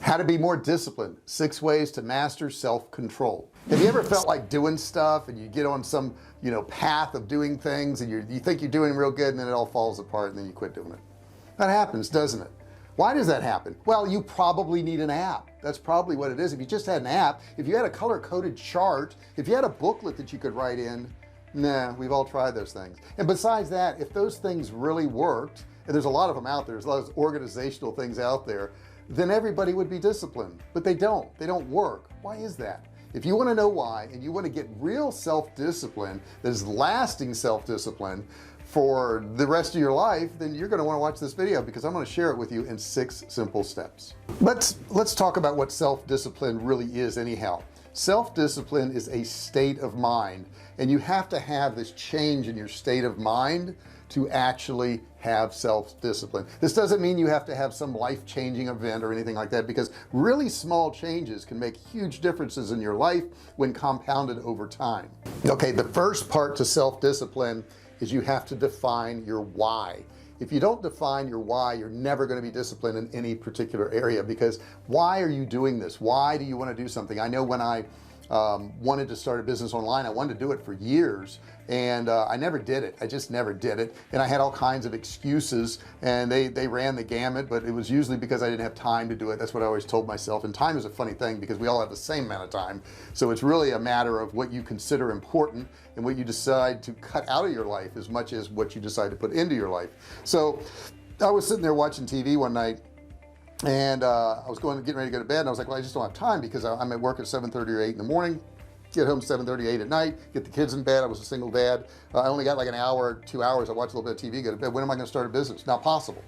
How to be more disciplined, 6 ways to master self-control. Have you ever felt like doing stuff and you get on some path of doing things and you think you're doing real good and then it all falls apart and then you quit doing it? That happens, doesn't it? Why does that happen? Well, you probably need an app. That's probably what it is. If you just had an app, if you had a color-coded chart, if you had a booklet that you could write in, nah, we've all tried those things. And besides that, if those things really worked, and there's a lot of them out there, there's a lot of organizational things out there, then everybody would be disciplined, but they don't work. Why is that? If you want to know why and you want to get real self-discipline that is lasting self-discipline for the rest of your life, then you're going to want to watch this video because I'm going to share it with you in 6 simple steps. Let's talk about what self-discipline really is anyhow. Self-discipline is a state of mind, and you have to have this change in your state of mind to actually have self-discipline. This doesn't mean you have to have some life-changing event or anything like that, because really small changes can make huge differences in your life when compounded over time. Okay, the first part to self-discipline is you have to define your why. If you don't define your why, you're never going to be disciplined in any particular area, because why are you doing this? Why do you want to do something? I know when I wanted to start a business online, I wanted to do it for years, and I never did it. I just never did it, and I had all kinds of excuses, and they ran the gamut, but it was usually because I didn't have time to do it. That's what I always told myself. And time is a funny thing because we all have the same amount of time, so it's really a matter of what you consider important and what you decide to cut out of your life as much as what you decide to put into your life. So I was sitting there watching TV one night, and I was getting ready to go to bed, and I was like, well, I just don't have time because I'm at work at 7:30 or 8 in the morning, get home 7:30, 8 at night, get the kids in bed. I was a single dad. I only got like an hour, 2 hours. I watch a little bit of TV, go to bed. When am I going to start a business? Not possible.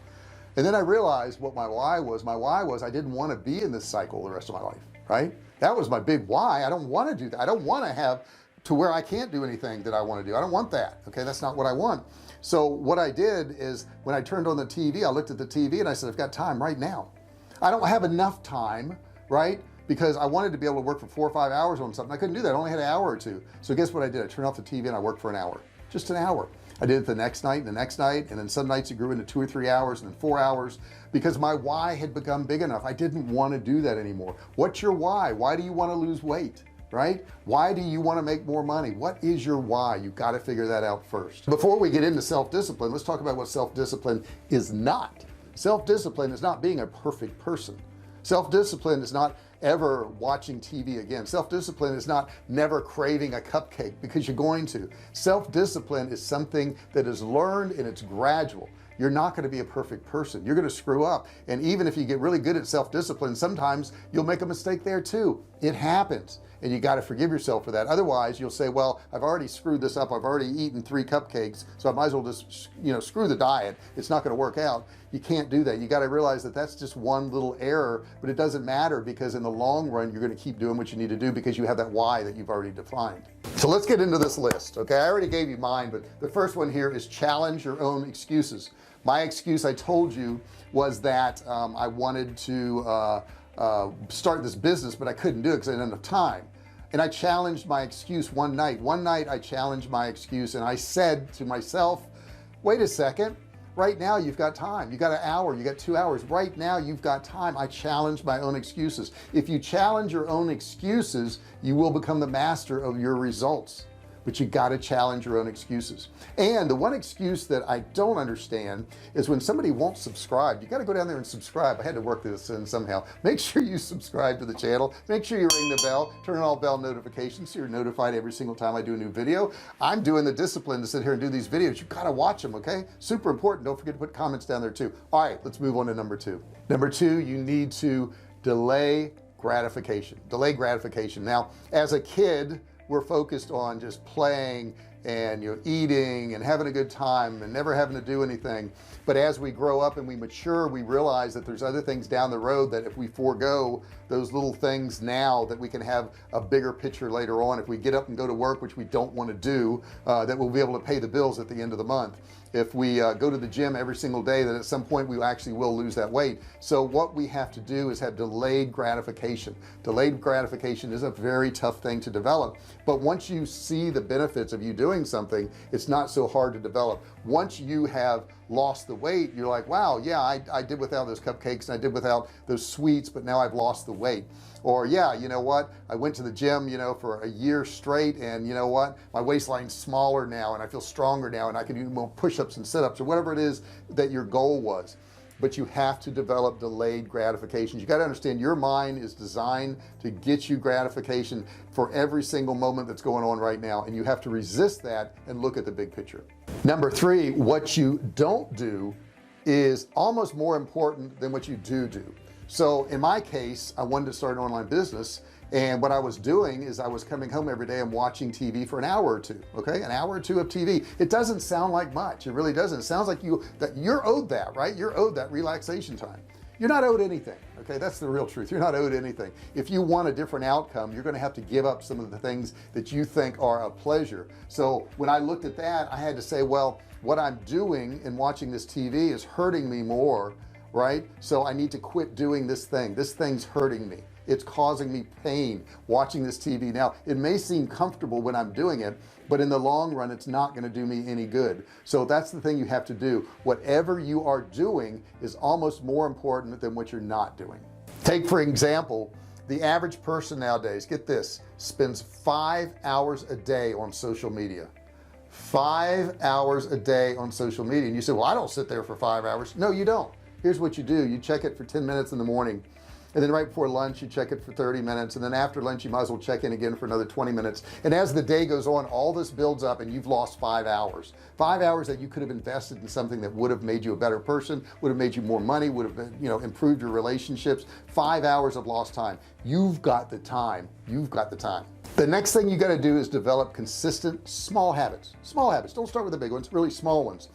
And then I realized what my why was. My why was I didn't want to be in this cycle the rest of my life, right? That was my big why. I don't want to do that. I don't want to have to where I can't do anything that I want to do. I don't want that. Okay, that's not what I want. So what I did is when I turned on the TV, I looked at the TV and I said, I've got time right now. I don't have enough time, right? Because I wanted to be able to work for 4 or 5 hours on something. I couldn't do that. I only had an hour or two. So guess what I did? I turned off the TV and I worked for an hour, just an hour. I did it the next night and the next night, and then some nights it grew into 2 or 3 hours and then 4 hours, because my why had become big enough. I didn't want to do that anymore. What's your why? Why do you want to lose weight? Right? Why do you want to make more money? What is your why? You've got to figure that out first. Before we get into self-discipline, let's talk about what self-discipline is not. Self-discipline is not being a perfect person. Self-discipline is not ever watching TV again. Self-discipline is not never craving a cupcake because you're going to. Self-discipline is something that is learned and it's gradual. You're not going to be a perfect person. You're going to screw up, and even if you get really good at self-discipline, sometimes you'll make a mistake there too. It happens, and you got to forgive yourself for that. Otherwise you'll say, well, I've already screwed this up. I've already eaten 3 cupcakes, so I might as well just screw the diet. It's not going to work out. You can't do that. You got to realize that that's just one little error, but it doesn't matter, because in the long run you're going to keep doing what you need to do because you have that why that you've already defined. So let's get into this list. Okay, I already gave you mine, but the first one here is challenge your own excuses. My excuse, I told you, was that I wanted to start this business, but I couldn't do it because I didn't have enough time. And I challenged my excuse one night. I challenged my excuse, and I said to myself, wait a second, right now you've got time. You got an hour, you got 2 hours. Right now you've got time. I challenged my own excuses. If you challenge your own excuses, you will become the master of your results. But you got to challenge your own excuses. And the one excuse that I don't understand is when somebody won't subscribe. You got to go down there and subscribe. I had to work this in somehow. Make sure you subscribe to the channel. Make sure you ring the bell, turn on all bell notifications so you're notified every single time I do a new video. I'm doing the discipline to sit here and do these videos. You got to watch them. Okay, super important. Don't forget to put comments down there too. All right, let's move on to number 2. Number 2, you need to delay gratification. Now, as a kid, we're focused on just playing and eating and having a good time and never having to do anything. But as we grow up and we mature, we realize that there's other things down the road that if we forego those little things now, that we can have a bigger picture later on. If we get up and go to work, which we don't want to do, that we'll be able to pay the bills at the end of the month. if we go to the gym every single day, that at some point we actually will lose that weight. So what we have to do is have delayed gratification. Delayed gratification is a very tough thing to develop, but once you see the benefits of you doing something, it's not so hard to develop. Once you have lost the weight, you're like, wow, yeah, I did without those cupcakes and I did without those sweets, but now I've lost the weight. Or yeah, you know what, I went to the gym, you know, for a year straight, and you know what, my waistline's smaller now and I feel stronger now and I can do more push-ups and sit-ups or whatever it is that your goal was. But you have to develop delayed gratification. You got to understand your mind is designed to get you gratification for every single moment that's going on right now, and you have to resist that and look at the big picture. Number 3, what you don't do is almost more important than what you do. So in my case, I wanted to start an online business, and what I was doing is I was coming home every day and watching TV for an hour or two. Okay, an hour or two of TV. It doesn't sound like much. It really doesn't. It sounds like you're owed that, right? You're owed that relaxation time. You're not owed anything. Okay, that's the real truth. You're not owed anything. If you want a different outcome, you're going to have to give up some of the things that you think are a pleasure. So when I looked at that, I had to say, well, what I'm doing in watching this TV is hurting me more, right? So I need to quit doing this thing. This thing's hurting me. It's causing me pain watching this TV. Now it may seem comfortable when I'm doing it, but in the long run it's not going to do me any good. So that's the thing you have to do. Whatever you are doing is almost more important than what you're not doing. Take for example, the average person nowadays, get this, spends 5 hours a day on social media. 5 hours a day on social media. And you say, well, I don't sit there for 5 hours. No, you don't. Here's what you do. You check it for 10 minutes in the morning, and then right before lunch you check it for 30 minutes, and then after lunch you might as well check in again for another 20 minutes. And as the day goes on, all this builds up and you've lost 5 hours that you could have invested in something that would have made you a better person, would have made you more money, would have been, you know, improved your relationships. 5 hours of lost time. You've got the time. The next thing you got to do is develop consistent small habits. Don't start with the big ones, really small ones.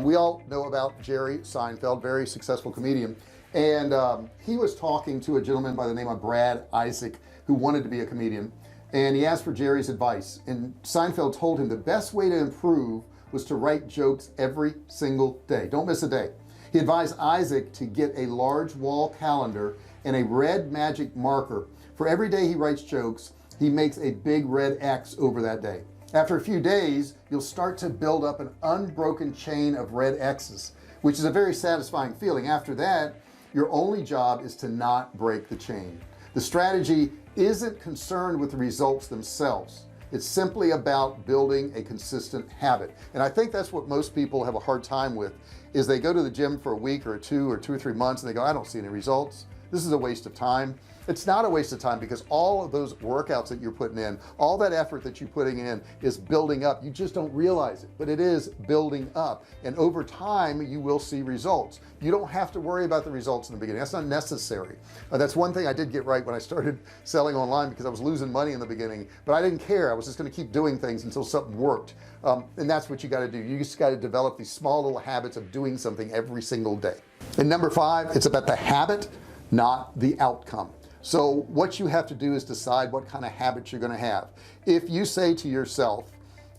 We all know about Jerry Seinfeld, very successful comedian, and he was talking to a gentleman by the name of Brad Isaac, who wanted to be a comedian, and he asked for Jerry's advice, and Seinfeld told him the best way to improve was to write jokes every single day. Don't miss a day. He advised Isaac to get a large wall calendar and a red magic marker. For every day he writes jokes, he makes a big red X over that day. After a few days, you'll start to build up an unbroken chain of red X's, which is a very satisfying feeling. After that, your only job is to not break the chain. The strategy isn't concerned with the results themselves. It's simply about building a consistent habit. And I think that's what most people have a hard time with, is they go to the gym for a week or 2 or 3 months and they go, I don't see any results. This is a waste of time. It's not a waste of time, because all of those workouts that you're putting in, all that effort that you're putting in is building up. You just don't realize it, but it is building up, and over time you will see results. You don't have to worry about the results in the beginning. That's not necessary. That's one thing I did get right when I started selling online, because I was losing money in the beginning, but I didn't care. I was just going to keep doing things until something worked. And that's what you got to do. You just got to develop these small little habits of doing something every single day. And number 5, it's about the habit, not the outcome. So what you have to do is decide what kind of habits you're going to have. If you say to yourself,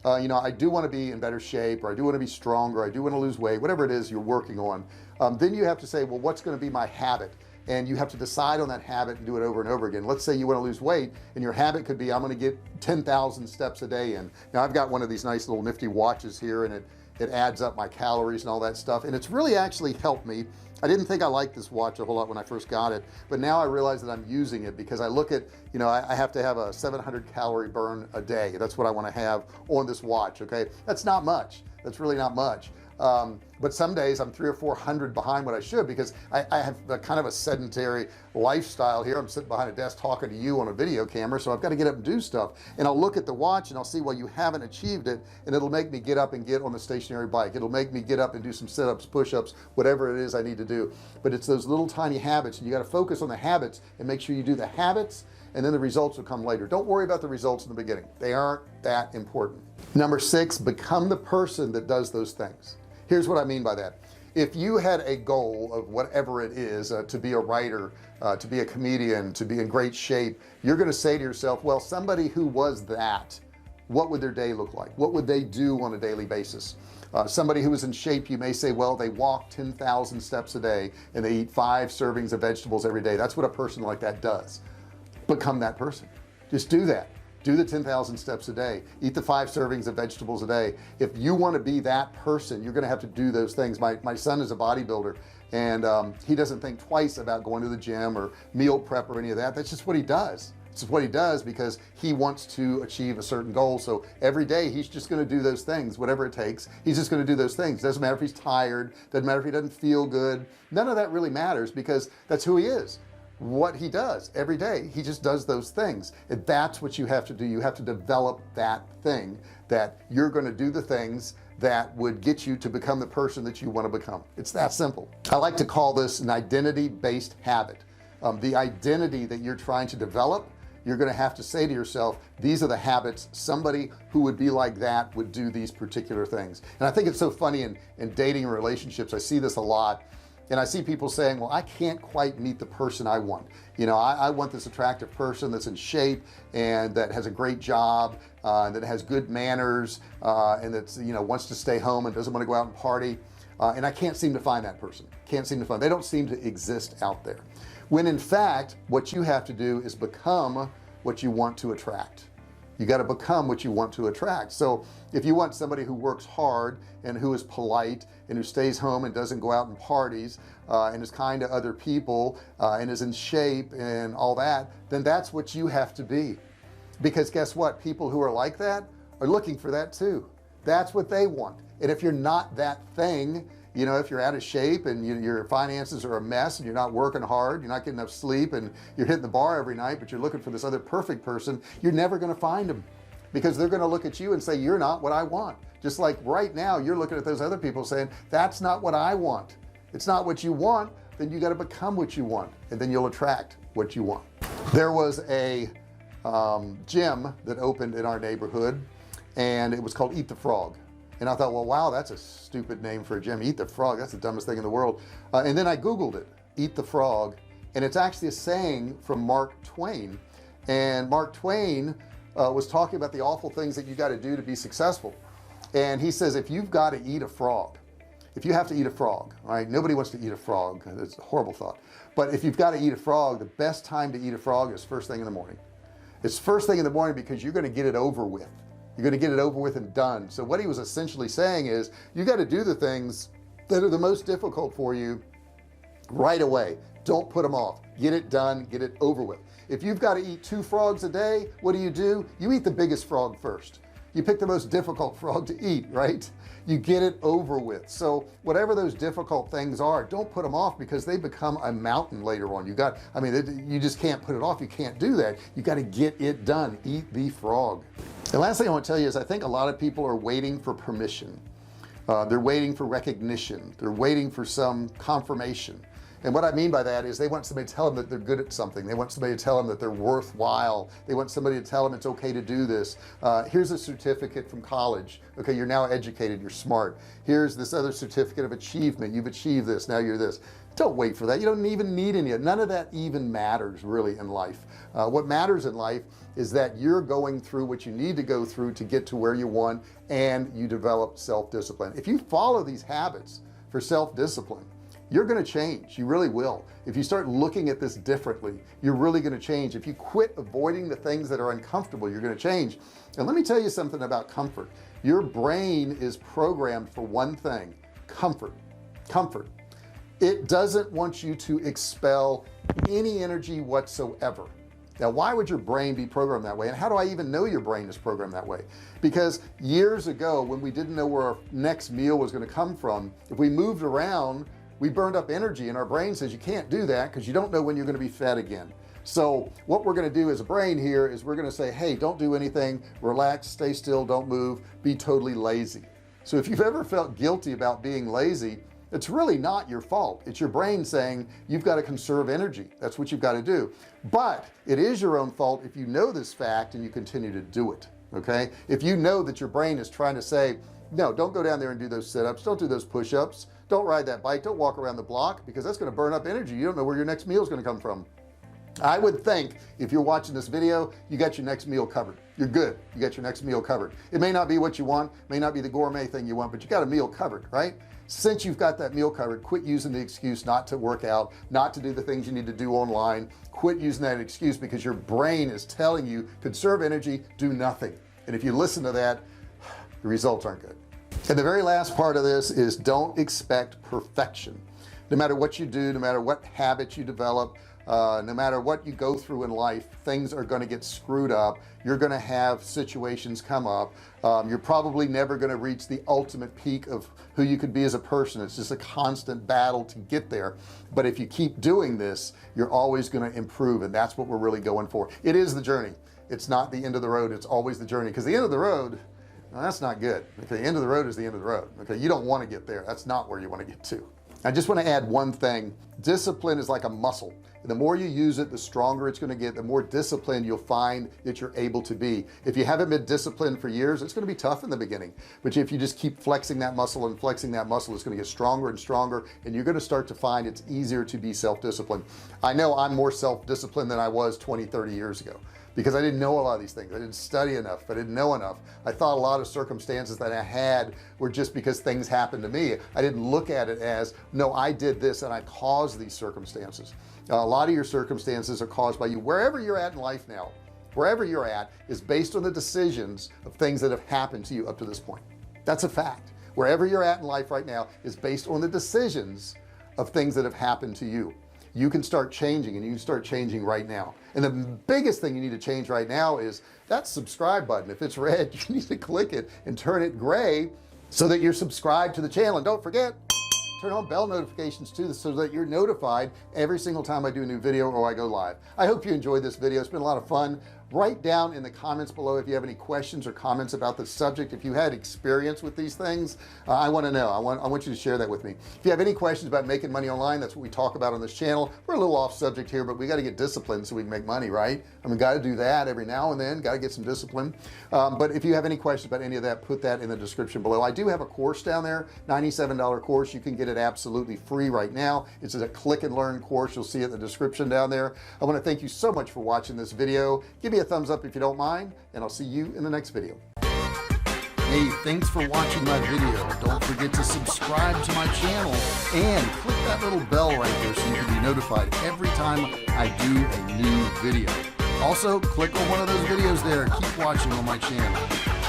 you know, I do want to be in better shape, or I do want to be stronger, I do want to lose weight, whatever it is you're working on, then you have to say, well, what's going to be my habit? And you have to decide on that habit and do it over and over again. Let's say you want to lose weight, and your habit could be, I'm going to get 10,000 steps a day in. Now I've got one of these nice little nifty watches here, and it adds up my calories and all that stuff, and it's really actually helped me. I didn't think I liked this watch a whole lot when I first got it, but now I realize that I'm using it, because I look at, you know, I have to have a 700 calorie burn a day. That's what I want to have on this watch. Okay, that's not much. That's really not much. But some days I'm 300 or 400 behind what I should, because I have a kind of a sedentary lifestyle here. I'm sitting behind a desk talking to you on a video camera, so I've got to get up and do stuff, and I'll look at the watch and I'll see, well, you haven't achieved it, and it'll make me get up and get on the stationary bike. It'll make me get up and do some sit-ups, push-ups, whatever it is I need to do. But it's those little tiny habits, and you got to focus on the habits and make sure you do the habits, and then the results will come later. Don't worry about the results in the beginning. They aren't that important. Number 6, become the person that does those things. Here's what I mean by that. If you had a goal of whatever it is, to be a writer, to be a comedian, to be in great shape, you're going to say to yourself, well, somebody who was that, what would their day look like? What would they do on a daily basis? Somebody who is in shape, you may say, well, they walk 10,000 steps a day and they eat 5 servings of vegetables every day. That's what a person like that does. Become that person. Just do that. Do the 10,000 steps a day, eat the 5 servings of vegetables a day. If you want to be that person, you're going to have to do those things. My son is a bodybuilder, and he doesn't think twice about going to the gym or meal prep or any of that. That's just what he does. It's just what he does because he wants to achieve a certain goal. So every day he's just going to do those things, whatever it takes. He's just going to do those things. Doesn't matter if he's tired, doesn't matter if he doesn't feel good. None of that really matters because that's who he is. What he does every day, he just does those things, and that's what you have to do. You have to develop that thing that you're going to do, the things that would get you to become the person that you want to become. It's that simple. I like to call this an identity-based habit. The identity that you're trying to develop, you're going to have to say to yourself, these are the habits. Somebody who would be like that would do these particular things. And I think it's so funny in dating and relationships. I see this a lot. And I see people saying, well, I can't quite meet the person I want. You know, I want this attractive person that's in shape and that has a great job, that has good manners, and that's, you know, wants to stay home and doesn't want to go out and party. And I can't seem to find that person. Can't seem to find. They don't seem to exist out there. When in fact, what you have to do is become what you want to attract. You got to become what you want to attract. So if you want somebody who works hard and who is polite and who stays home and doesn't go out and parties, and is kind to other people, and is in shape and all that, then that's what you have to be. Because guess what? People who are like that are looking for that too. That's what they want. And if you're not that thing, you know, if you're out of shape and your finances are a mess and you're not working hard, you're not getting enough sleep, and you're hitting the bar every night, but you're looking for this other perfect person, you're never going to find them, because they're going to look at you and say, you're not what I want. Just like right now you're looking at those other people saying, that's not what I want. It's not what you want. Then you got to become what you want, and then you'll attract what you want. There was a gym that opened in our neighborhood, and it was called Eat the Frog. And I thought, well, wow, that's a stupid name for a gym. Eat the Frog, that's the dumbest thing in the world. And then I googled it, Eat the Frog, and it's actually a saying from Mark Twain. And Mark Twain was talking about the awful things that you got to do to be successful. And he says, if you've got to eat a frog, if you have to eat a frog, all right, nobody wants to eat a frog. It's a horrible thought. But if you've got to eat a frog, the best time to eat a frog is first thing in the morning. It's first thing in the morning because you're going to get it over with. You're going to get it over with and done. So what he was essentially saying is, you got to do the things that are the most difficult for you right away. Don't put them off. Get it done, get it over with. If you've got to eat 2 frogs a day, what do? You eat the biggest frog first. You pick the most difficult frog to eat, right? You get it over with. So whatever those difficult things are, don't put them off, because they become a mountain later on. You just can't put it off. You can't do that. You got to get it done. Eat the frog. The last thing I want to tell you is, I think a lot of people are waiting for permission. They're waiting for recognition. They're waiting for some confirmation. And what I mean by that is, they want somebody to tell them that they're good at something. They want somebody to tell them that they're worthwhile. They want somebody to tell them it's okay to do this. Here's a certificate from college. Okay, you're now educated, you're smart. Here's this other certificate of achievement. You've achieved this, now you're this. Don't wait for that. You don't even need any. None of that even matters really in life. What matters in life is that you're going through what you need to go through to get to where you want, and you develop self-discipline. If you follow these habits for self-discipline, you're going to change. You really will. If you start looking at this differently, you're really going to change. If you quit avoiding the things that are uncomfortable, you're going to change. And let me tell you something about comfort. Your brain is programmed for one thing: comfort. It doesn't want you to expel any energy whatsoever. Now, why would your brain be programmed that way? And how do I even know your brain is programmed that way? Because years ago, when we didn't know where our next meal was going to come from, if we moved around, we burned up energy, and our brain says you can't do that because you don't know when you're going to be fed again. So what we're going to do as a brain here is, we're going to say, hey, don't do anything, relax, stay still, don't move, be totally lazy. So if you've ever felt guilty about being lazy, it's really not your fault. It's your brain saying you've got to conserve energy. That's what you've got to do. But it is your own fault if you know this fact and you continue to do it. Okay, if you know that your brain is trying to say, no, don't go down there and do those sit-ups, don't do those push-ups, don't ride that bike, don't walk around the block, because that's going to burn up energy. You don't know where your next meal is going to come from. I would think if you're watching this video, you got your next meal covered. You're good. You got your next meal covered. It may not be what you want, may not be the gourmet thing you want, but you got a meal covered, right? Since you've got that meal covered, quit using the excuse not to work out, not to do the things you need to do online. Quit using that excuse, because your brain is telling you conserve energy, do nothing. And if you listen to that, the results aren't good. And the very last part of this is don't expect perfection. No matter what you do, no matter what habits you develop, no matter what you go through in life, things are going to get screwed up. You're going to have situations come up. You're probably never going to reach the ultimate peak of who you could be as a person. It's just a constant battle to get there. But if you keep doing this, you're always going to improve, and that's what we're really going for. It is the journey. It's not the end of the road. It's always the journey, because the end of the road, well, that's not good. Okay, the end of the road is the end of the road. Okay, you don't want to get there. That's not where you want to get to. I just want to add one thing. Discipline is like a muscle. The more you use it, the stronger it's going to get. The more disciplined you'll find that you're able to be. If you haven't been disciplined for years, it's going to be tough in the beginning, but if you just keep flexing that muscle and flexing that muscle, it's going to get stronger and stronger, and you're going to start to find it's easier to be self-disciplined. I know I'm more self-disciplined than I was 20-30 years ago, because I didn't know a lot of these things. I didn't study enough. I didn't know enough. I thought a lot of circumstances that I had were just because things happened to me. I didn't look at it as, no, I did this and I caused these circumstances. A lot of your circumstances are caused by you. Wherever you're at in life now, wherever you're at is based on the decisions of things that have happened to you up to this point. That's a fact. Wherever you're at in life right now is based on the decisions of things that have happened to you. You can start changing, and you can start changing right now. And the biggest thing you need to change right now is that subscribe button. If it's red, you need to click it and turn it gray so that you're subscribed to the channel. And don't forget, turn on bell notifications too, so that you're notified every single time I do a new video or I go live. I hope you enjoyed this video. It's been a lot of fun. Write down in the comments below if you have any questions or comments about the subject. If you had experience with these things, I want to know. I want you to share that with me. If you have any questions about making money online, that's what we talk about on this channel. We're a little off subject here, but we got to get disciplined so we can make money, right? I mean, got to do that every now and then, got to get some discipline. But if you have any questions about any of that, put that in the description below. I do have a course down there, $97 course. You can get it absolutely free right now. It's a click and learn course. You'll see it in the description down there. I want to thank you so much for watching this video. Give me a thumbs up if you don't mind, and I'll see you in the next video. Hey, thanks for watching my video. Don't forget to subscribe to my channel and click that little bell right there so you can be notified every time I do a new video. Also, click on one of those videos there. Keep watching on my channel.